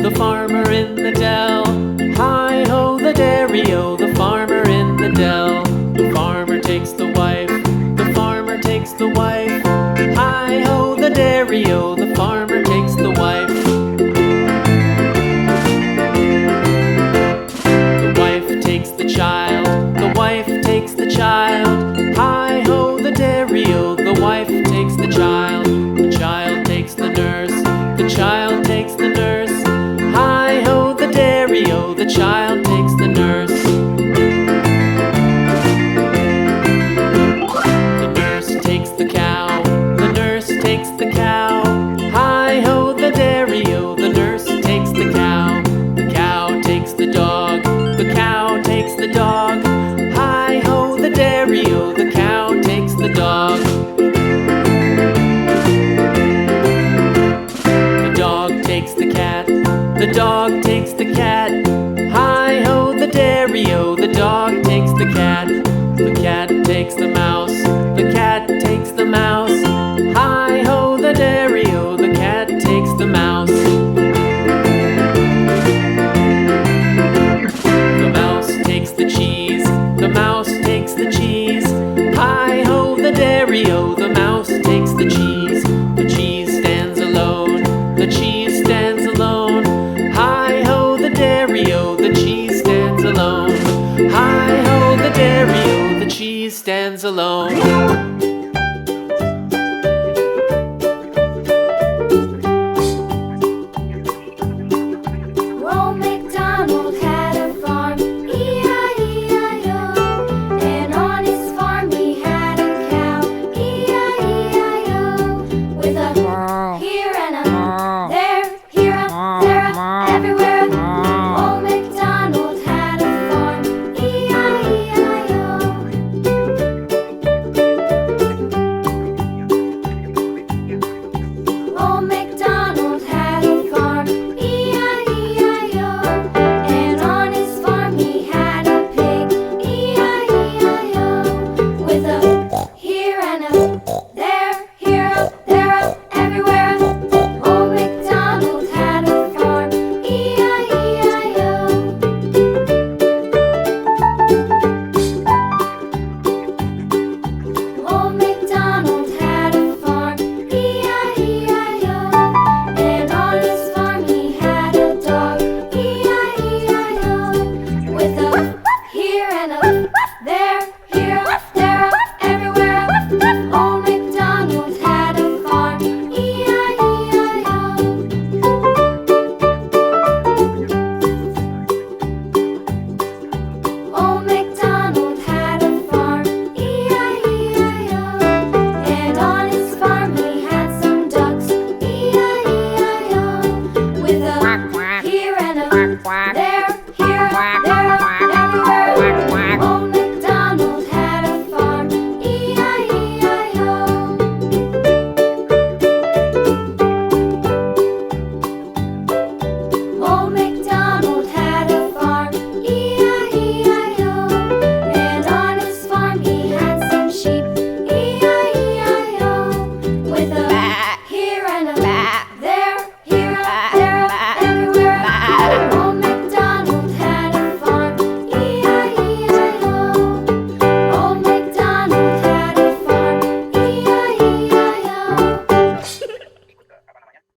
The farmer in the dell. Hi-ho, the dairy-o, the farmer in the dell. The farmer takes the wife, the farmer takes the wife. Hi-ho, the dairy-o, the farmer takes the wife. The wife takes the child, the wife takes the child. Hi-ho, the dairy-o, the wife takes the child. The child takes the nurse, the child takes the nurse. Hi-ho, the dairy-o, the child takes the nurse. The nurse takes the cow, the nurse takes the cow. Hi-ho, the dairy-o, the nurse takes the cow. The cow takes the dog, the cow takes the dog. Hi-ho, the dairy-o, the cow takes the dog. The dog takes the cat, the dog takes the cat. Hi-ho, the dairy-o, the dog takes the cat. The cat takes the mouse, the cat takes the mouse. Hi-ho, the dairy-o, the cat takes the mouse. The mouse takes the cheese, the mouse takes the cheese. Hi-ho, the dairy-o, the mouse takes the cheese. The cheese stands alone, the cheese stands alone. Hi-ho, the dairy-o, the cheese stands alone. Hi-ho, the dairy-o, the cheese stands alone.